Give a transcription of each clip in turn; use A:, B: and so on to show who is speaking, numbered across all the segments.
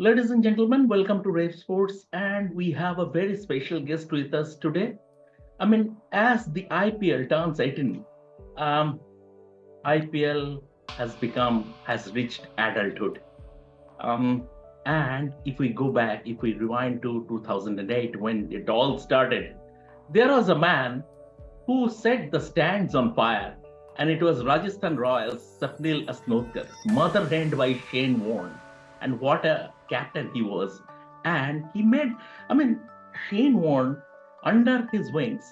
A: Ladies and gentlemen, welcome to Revsportz, and we have a very special guest with us today. As the IPL turns 18, um, IPL has reached adulthood. Um, and if we rewind to 2008 when it all started, there was a man who set the stands on fire, and it was Rajasthan Royals' Swapnil Asnodkar, mother-hand by Shane Warne. And what a captain he was. And he made, I mean, Shane Warne, under his wings,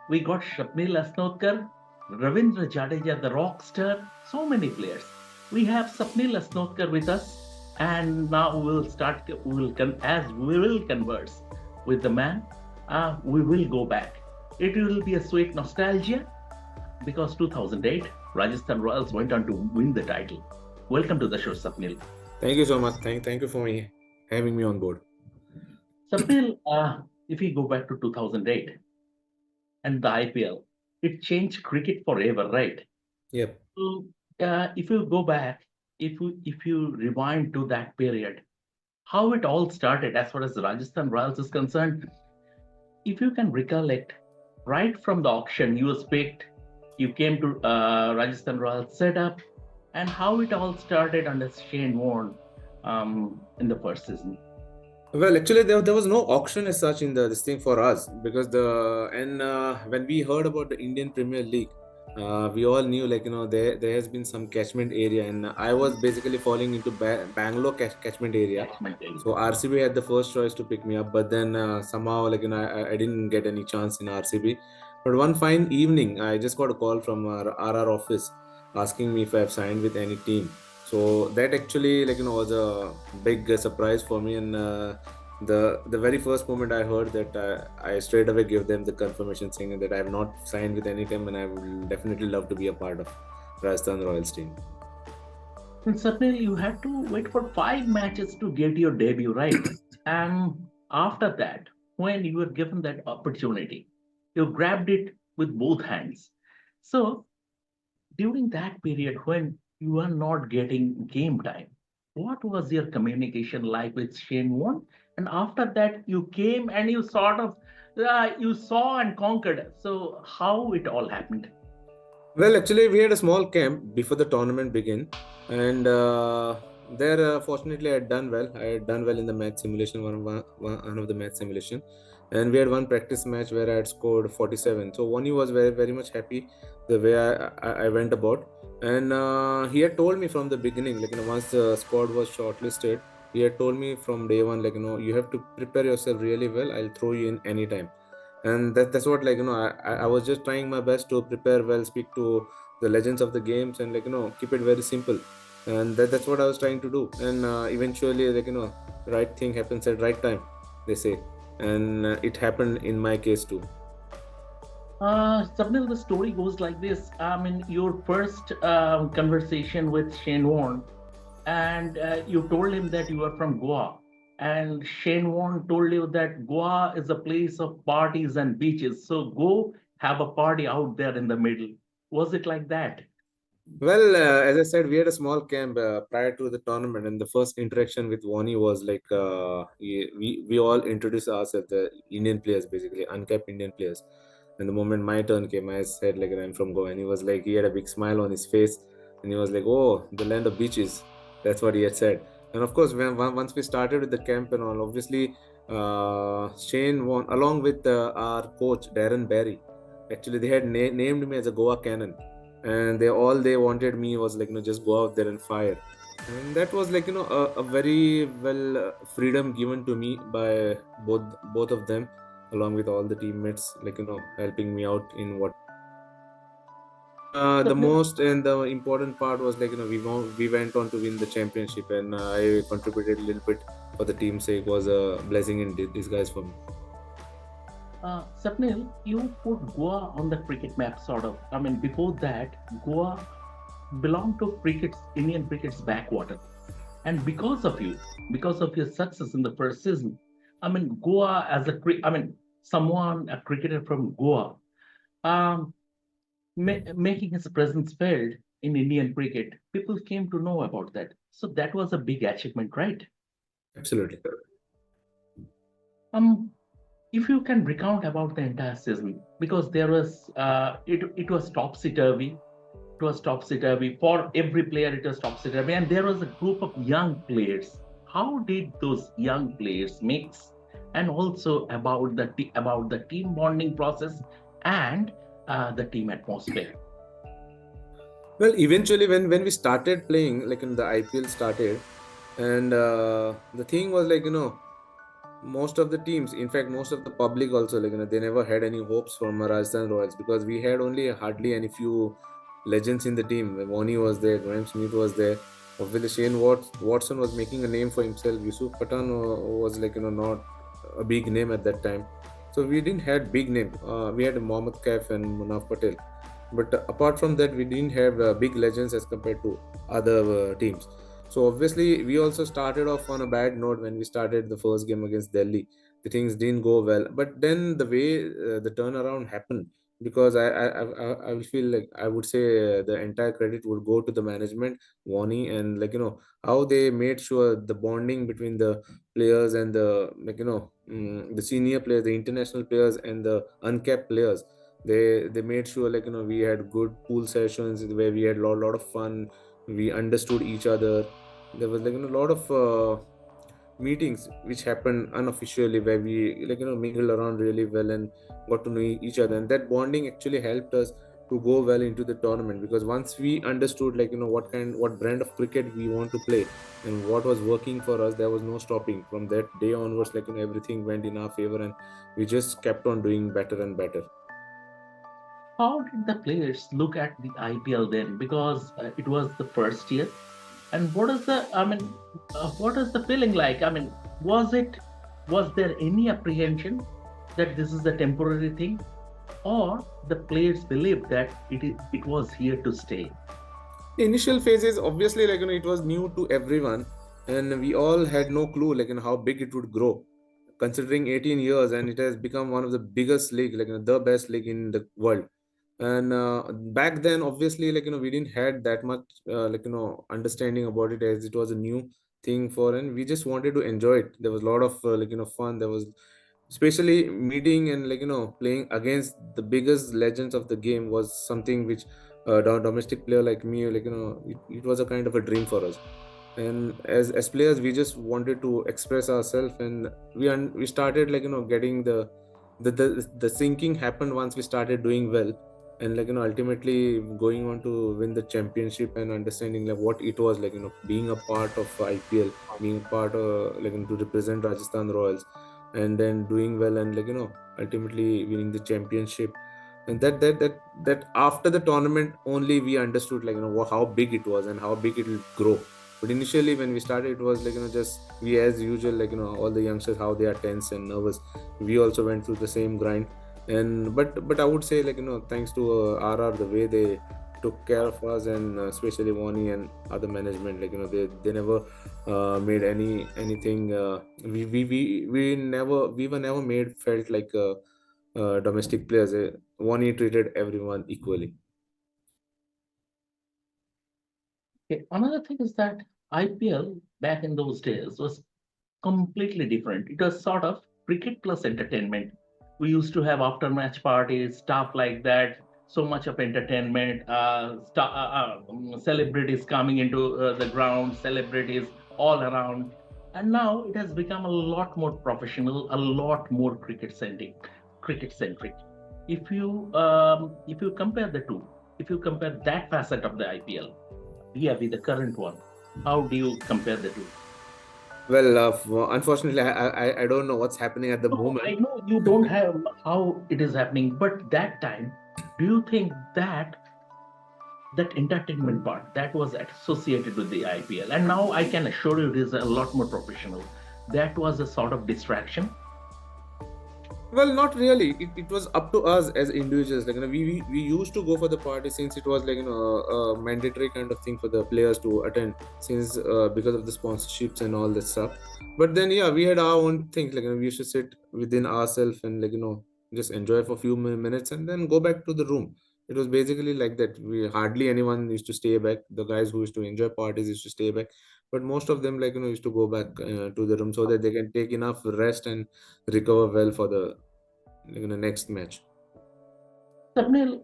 A: we got Swapnil Asnodkar, Ravindra Jadeja, the rock star, so many players. We have Swapnil Asnodkar with us, and now as we will converse with the man, we will go back. It will be a sweet nostalgia because 2008, Rajasthan Royals went on to win the title. Welcome to the show, Sapnil.
B: Thank you so much. Thank you for having me on board.
A: Sapnil, if we go back to 2008 and the IPL, it changed cricket forever, right?
B: Yep.
A: So, if you go back, if you rewind to that period, how it all started as far as Rajasthan Royals is concerned, if you can recollect, right from the auction, you was picked, you came to Rajasthan Royals setup, and how it all started under Shane Warne in the first season.
B: Well, actually, there was no auction as such in this thing for us because when we heard about the Indian Premier League, we all knew there has been some catchment area, and I was basically falling into Bangalore catchment area.
A: Catchment area.
B: So RCB had the first choice to pick me up, but then somehow I didn't get any chance in RCB. But one fine evening, I just got a call from our RR office asking me if I've signed with any team. So that actually was a big surprise for me, and the very first moment I heard that, I straight away gave them the confirmation saying that I have not signed with any team and I will definitely love to be a part of Rajasthan Royals team.
A: And certainly you had to wait for 5 matches to get your debut, right? And after that, when you were given that opportunity, you grabbed it with both hands. So during that period when you are not getting game time, what was your communication like with Shane Warne? And after that, you came and you sort of you saw and conquered. So how it all happened?
B: Well, actually, we had a small camp before the tournament began, and there, fortunately, I had done well. I had done well in the match simulation, one of the match simulation, and we had one practice match where I had scored 47. So Wani was very very much happy the way I went about, and he had told me from the beginning, once the squad was shortlisted, he had told me from day one, you have to prepare yourself really well. I'll throw you in anytime, and that's what, I was just trying my best to prepare well, speak to the legends of the games, and keep it very simple, and that's what I was trying to do. And eventually, right thing happens at right time, they say, and it happened in my case too.
A: Sapnil, the story goes like this. Your first conversation with Shane Warne, and you told him that you are from Goa. And Shane Warne told you that Goa is a place of parties and beaches. So go have a party out there in the middle. Was it like that?
B: Well, as I said, we had a small camp prior to the tournament, and the first interaction with Wani was we all introduced ourselves, the Indian players, basically uncapped Indian players. And the moment my turn came, I said I'm from Goa, and he was like, he had a big smile on his face, and he was like, "Oh, the land of beaches." That's what he had said. And of course, once we started with the camp and all, obviously, Shane won along with our coach Darren Barry. Actually, they had named me as a Goa Cannon, and they wanted me was just go out there and fire. And that was a very well freedom given to me by both of them, along with all the teammates, helping me out in what. The
A: Sapnil,
B: most and the important part was we went on to win the championship, and I contributed a little bit for the team's sake. Was a blessing in disguise for me.
A: Sapnil, you put Goa on the cricket map, sort of. Before that, Goa belonged to Indian cricket's backwater. And because of your success in the first season, Goa as a cricketer from Goa, um, making his presence felt in Indian cricket, people came to know about that. So that was a big achievement, right?
B: Absolutely.
A: Um, if you can recount about the entire season, because there was it was topsy turvy. It was topsy turvy for every player. It was topsy turvy, and there was a group of young players. How did those young players mix, and also about about the team bonding process and the team atmosphere?
B: Well, eventually, when we started playing, like in the IPL started, and the thing was like most of the teams, in fact, most of the public also, like they never had any hopes from Rajasthan Royals because we had only hardly any few legends in the team. Warne was there, Graham Smith was there. Obviously, Watson was making a name for himself. Yusuf Pathan was like not a big name at that time. So we didn't had big name. We had Mohammad Kaif and Munaf Patel, but apart from that, we didn't have big legends as compared to other teams. So obviously, we also started off on a bad note when we started the first game against Delhi. The things didn't go well, but then the way the turnaround happened, because I will feel like I would say the entire credit would go to the management, Wani, and how they made sure the bonding between the players and the the senior players, the international players, and the uncapped players. They made sure we had good pool sessions where we had lot of fun. We understood each other. There was a lot of meetings which happened unofficially where we mingled around really well and got to know each other, and that bonding actually helped us to go well into the tournament, because once we understood what brand of cricket we want to play and what was working for us, there was no stopping. From that day onwards, everything went in our favor, and we just kept on doing better and better.
A: How did the players look at the IPL then? Because it was the first year. And what is the, I mean, what is the feeling like? I mean, was there any apprehension that this is a temporary thing, or the players believed that it was here to stay?
B: The initial phases, obviously, it was new to everyone, and we all had no clue how big it would grow, considering 18 years, and it has become one of the biggest league, the best league in the world. And back then, obviously, we didn't had that much understanding about it, as it was a new thing for, and we just wanted to enjoy it. There was a lot of fun. There was especially meeting and playing against the biggest legends of the game was something which domestic player like me, it was a kind of a dream for us. And as players, we just wanted to express ourselves, and we started getting the sinking happened once we started doing well, and ultimately going on to win the championship and understanding what it was being a part of IPL, being a part of to represent Rajasthan Royals, and then doing well, and ultimately winning the championship. And that after the tournament only we understood how big it was and how big it will grow. But initially when we started, it was just we, as usual, all the youngsters, how they are tense and nervous. We also went through the same grind. And but I would say thanks to RR, the way they took care of us, and especially Wani and other management, they never made anything we were never made felt like domestic players. Wani treated everyone equally.
A: Okay. Another thing is that IPL back in those days was completely different. It was sort of cricket plus entertainment. We used to have after match parties, stuff like that. So much of entertainment, celebrities coming into the ground, celebrities all around. And now it has become a lot more professional, a lot more cricket centric. Cricket centric. If you compare the two, if you compare that facet of the IPL, yeah, with the current one, how do you compare the two?
B: Well, unfortunately, I don't know what's happening at the
A: No,
B: moment.
A: I know you don't have how it is happening, but that time, do you think that that entertainment part that was associated with the IPL, and now I can assure you it is a lot more professional. That was a sort of distraction.
B: Well, not really. It was up to us as individuals. We used to go for the party, since it was a mandatory kind of thing for the players to attend, since because of the sponsorships and all that stuff. But then yeah, we had our own things. We used to sit within ourselves and just enjoy for a few minutes and then go back to the room. It was basically like that. We hardly anyone used to stay back. The guys who used to enjoy parties used to stay back, but most of them used to go back to the room so that they can take enough rest and recover well for the next match.
A: Swapnil,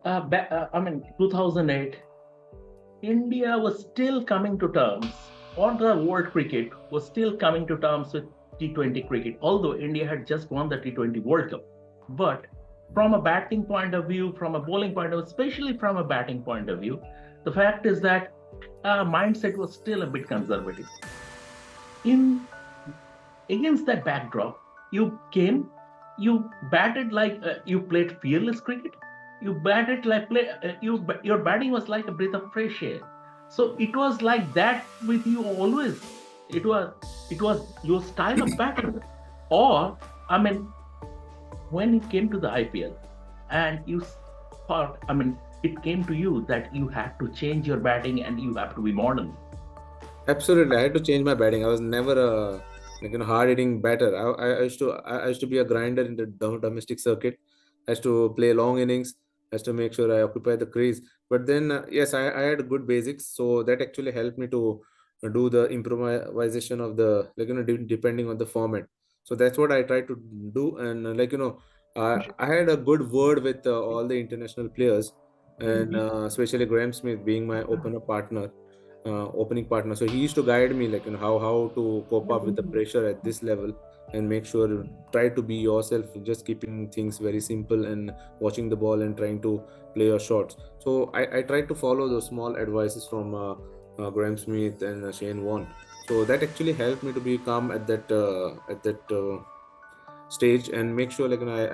A: 2008, India was still coming to terms, or the world cricket was still coming to terms with T20 cricket, although India had just won the T20 World Cup. But from a batting point of view, from a bowling point of view, especially from a batting point of view, the fact is that mindset was still a bit conservative. In Against that backdrop, you came, you batted like you played fearless cricket. You batted like your batting was like a breath of fresh air. So it was like that with you always. It was your style of batting, or I mean, when it came to the IPL, and you thought, it came to you that you had to change your batting and you have to be modern.
B: Absolutely, I had to change my batting. I was never a hard hitting batter. I used to be a grinder in the domestic circuit. I used to play long innings. I used to make sure I occupy the crease. But then yes, I had good basics, so that actually helped me to do the improvisation of the depending on the format. So that's what I tried to do, and I had a good word with all the international players, and especially Graham Smith being my opening partner. So he used to guide me how to cope up with the pressure at this level and make sure try to be yourself, just keeping things very simple and watching the ball and trying to play your shots. So I tried to follow those small advices from Graham Smith and Shane Warne. So that actually helped me to be calm at that stage and make sure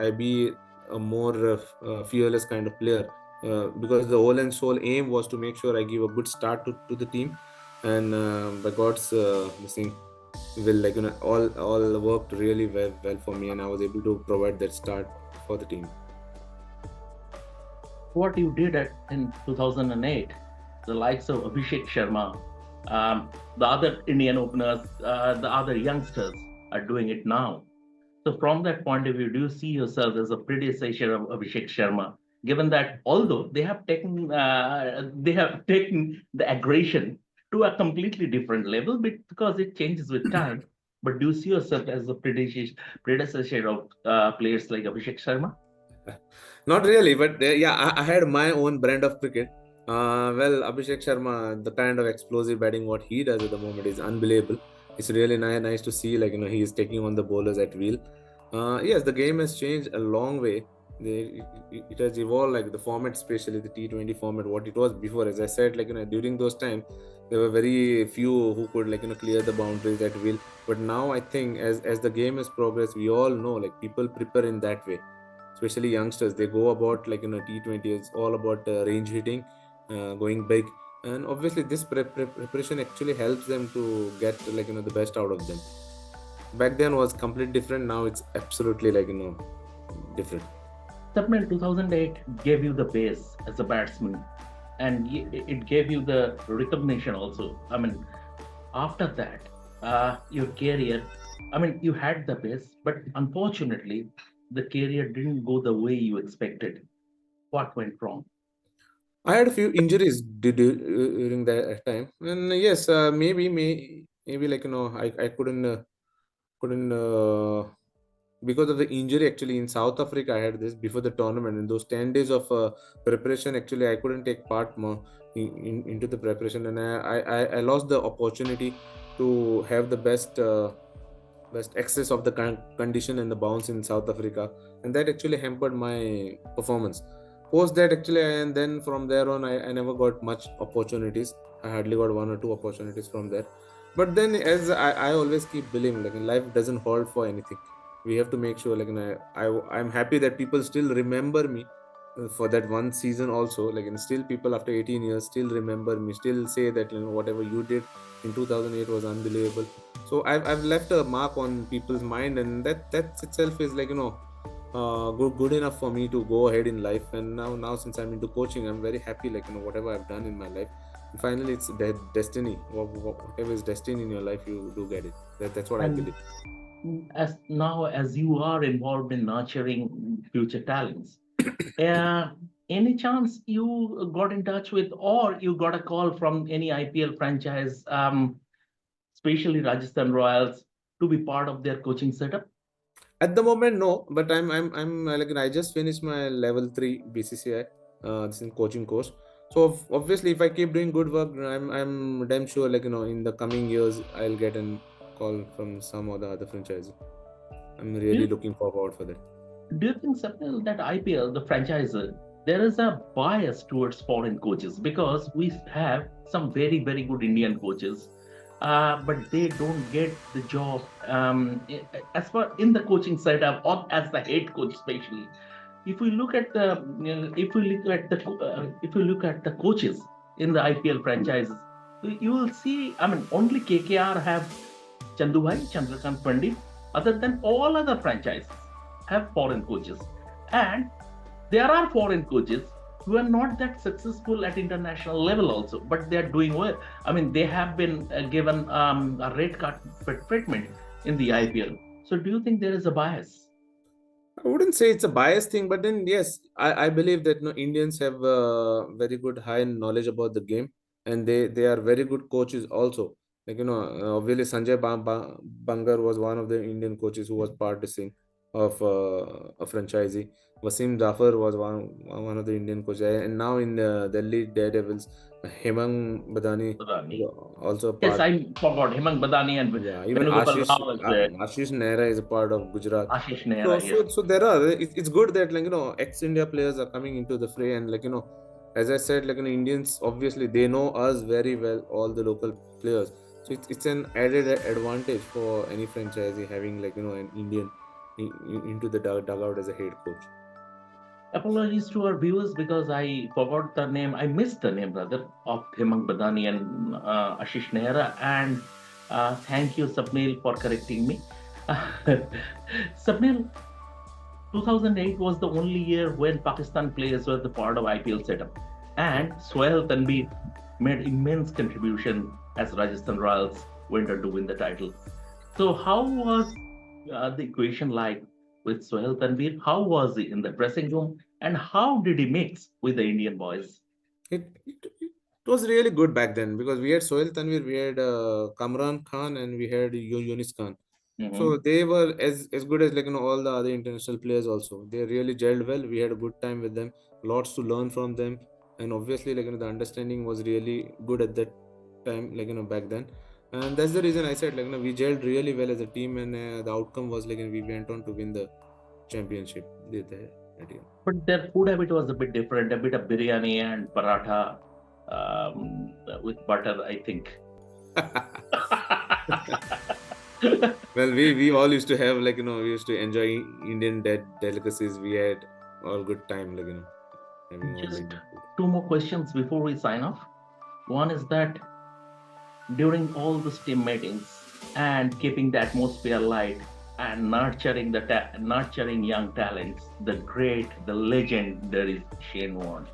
B: I be a more fearless kind of player, because the whole and sole aim was to make sure I give a good start to the team, and by God's this thing will all worked really well for me, and I was able to provide that start for the team.
A: What you did in 2008, the likes of Abhishek Sharma, the other Indian openers, the other youngsters are doing it now. So, from that point of view, do you see yourself as a predecessor of Abhishek Sharma? Given that, although they have taken the aggression to a completely different level, because it changes with time. But do you see yourself as a predecessor of players like Abhishek Sharma?
B: Not really, but yeah, I had my own brand of cricket. Well, Abhishek Sharma, the kind of explosive batting what he does at the moment is unbelievable. It's really nice to see, he is taking on the bowlers at will. Yes, the game has changed a long way. It has evolved, like the format, especially the T20 format, what it was before. As I said, during those times, there were very few who could clear the boundaries at will. But now I think as the game has progressed, we all know people prepare in that way, especially youngsters. They go about T20 is all about range hitting, going big, and obviously this preparation actually helps them to get the best out of them. Back then was completely different. Now it's absolutely different.
A: Swapnil, 2008 gave you the base as a batsman, and it gave you the recognition also. After that, your career, you had the base, but unfortunately, the career didn't go the way you expected. What went wrong?
B: I had a few injuries during that time, and yes, maybe I couldn't because of the injury. Actually, in South Africa I had this before the tournament. In those 10 days of preparation, actually I couldn't take part more into the preparation, and I lost the opportunity to have the best access of the condition and the bounce in South Africa, and that actually hampered my performance. Post that, actually, and then from there on, I never got much opportunities. I hardly got one or two opportunities from there. But then, as I always keep believing, life doesn't hold for anything. We have to make sure, I'm happy that people still remember me for that one season also. And still people after 18 years still remember me, still say that whatever you did in 2008 was unbelievable. So I've left a mark on people's mind, and that itself is good enough for me to go ahead in life. And now since I'm into coaching, I'm very happy, whatever I've done in my life, and finally it's destiny. Whatever is destiny in your life, you do get it. That's what I
A: And
B: believe.
A: as you are involved in nurturing future talents, uh, Any chance you got in touch with, or you got a call from any IPL franchise, especially Rajasthan Royals, to be part of their coaching setup?
B: At the moment, no, but I'm like I just finished my level 3 BCCI, this is coaching course. So obviously, if I keep doing good work, I'm damn sure in the coming years I'll get a call from some or the other franchise. I'm
A: Do
B: really
A: you,
B: looking forward for that.
A: do you think, Sapnil, that IPL, the franchise, there is a bias towards foreign coaches because we have some very, very good Indian coaches, but they don't get the job as far in the coaching setup or as the head coach, especially. If we look at the if we look at the if we look at the coaches in the IPL franchises, you will see. I mean, only KKR have Chandubhai, Chandrakant Pandit. Other than all other franchises have foreign coaches, and there are foreign coaches who are not that successful at international level also, but they are doing well. I mean, they have been given a red card treatment in the IPL. So, do you think there is a bias?
B: I wouldn't say it's a bias thing, but then yes, I believe that Indians have very good high knowledge about the game, and they are very good coaches also. Obviously Sanjay Bangar was one of the Indian coaches who was practicing of a franchisee. Wasim Jafar was one of the Indian coaches, and now in Delhi Daredevils, Hemang Badani is
A: Badani.
B: also a
A: Yes,
B: part.
A: I forgot. Hemang Badani and
B: Yeah, even
A: Venugopal Rao is there.
B: Ashish Nehra is a part of Gujarat.
A: Ashish
B: So
A: Nehra, yes.
B: so so there are it's good that ex-India players are coming into the fray, and as I said, Indians obviously they know us very well, all the local players. So it's an added advantage for any franchisee having an Indian into the dugout as a head coach.
A: Apologies to our viewers because I forgot the name. I missed the name rather of Hemang Badani and Ashish Nehra. And thank you, Sapnil, for correcting me. Sapnil, 2008 was the only year when Pakistan players were the part of IPL setup, and Sohail Tanvir made immense contribution as Rajasthan Royals went on to win the title. So, how was the equation like with Sohail Tanvir? How was he in the dressing room, and how did he mix with the Indian boys?
B: It was really good back then because we had Sohail Tanvir, we had Kamran Khan, and we had Yunis Khan. So
A: Mhm.
B: they were as good as all the other international players also. They really gelled well. We had a good time with them. Lots to learn from them, and obviously the understanding was really good at that time, back then. And that's the reason I said we gelled really well as a team, and the outcome was we went on to win the championship. That year.
A: But their food habit was a bit different, a bit of biryani and paratha with butter, I think.
B: Well, we all used to have we used to enjoy Indian delicacies. We had all good time having all the
A: Just
B: Indian food.
A: two more questions before we sign off. One is that during all those team meetings and keeping the atmosphere light and nurturing nurturing young talents, the great, the legend, there is Shane Warne.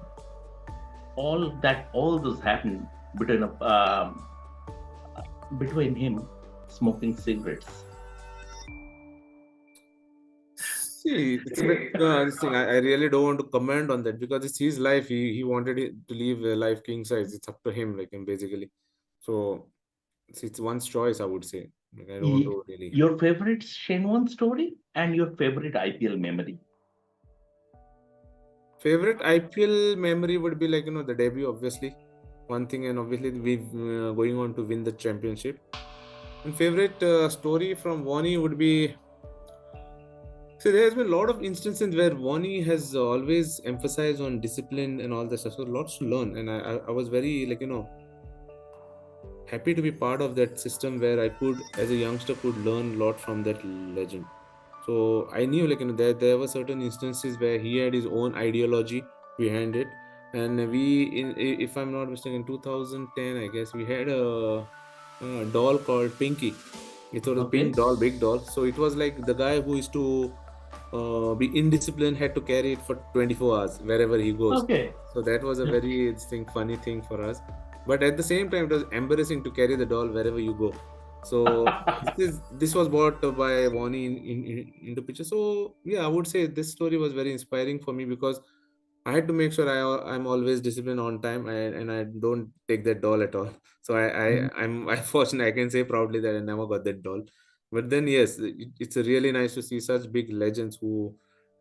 A: All those happened between him smoking cigarettes.
B: See, it's a bit this thing. I really don't want to comment on that because it's his life. He wanted to live a life king size. It's up to him, and basically. So it's one's choice, I would say. I don't want to really.
A: Your favorite Shane Warne story and your favorite IPL memory.
B: Favorite IPL memory would be the debut, obviously. One thing, and obviously we going on to win the championship. And favorite story from Wani would be. So there has been a lot of instances where Wani has always emphasized on discipline and all that stuff. So lots to learn, and I was very happy to be part of that system where I could, as a youngster, could learn a lot from that legend. So I knew there were certain instances where he had his own ideology behind it, and if I'm not mistaken, in 2010, I guess we had a doll called Pinky. It was a
A: Okay.
B: pink doll, big doll. So it was like the guy who used to be indisciplined had to carry it for 24 hours wherever he goes.
A: Okay.
B: So that was a very funny thing for us. But at the same time, it was embarrassing to carry the doll wherever you go. So this was brought by Wani into picture. So yeah, I would say this story was very inspiring for me because I had to make sure I'm always disciplined on time, and I don't take that doll at all. So I'm fortunate, I can say proudly that I never got that doll. But then yes, it's a really nice to see such big legends who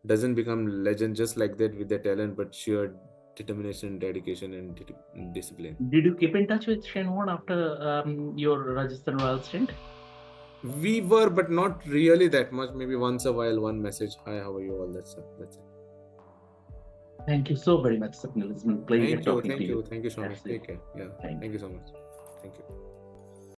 B: doesn't become legend just like that with their talent, but sheer determination, dedication, and discipline.
A: Did you keep in touch with Shane Warne after your Rajasthan Royals stint?
B: We were, but not really that much. Maybe once a while, one message, "Hi, how are you?" All that stuff. That's it.
A: Thank you so very much, Swapnil. It's been a pleasure talking to you.
B: Thank you, Swami.
A: Absolutely.
B: Take care. Yeah,
A: Thank
B: thank
A: you.
B: you so much. Thank you.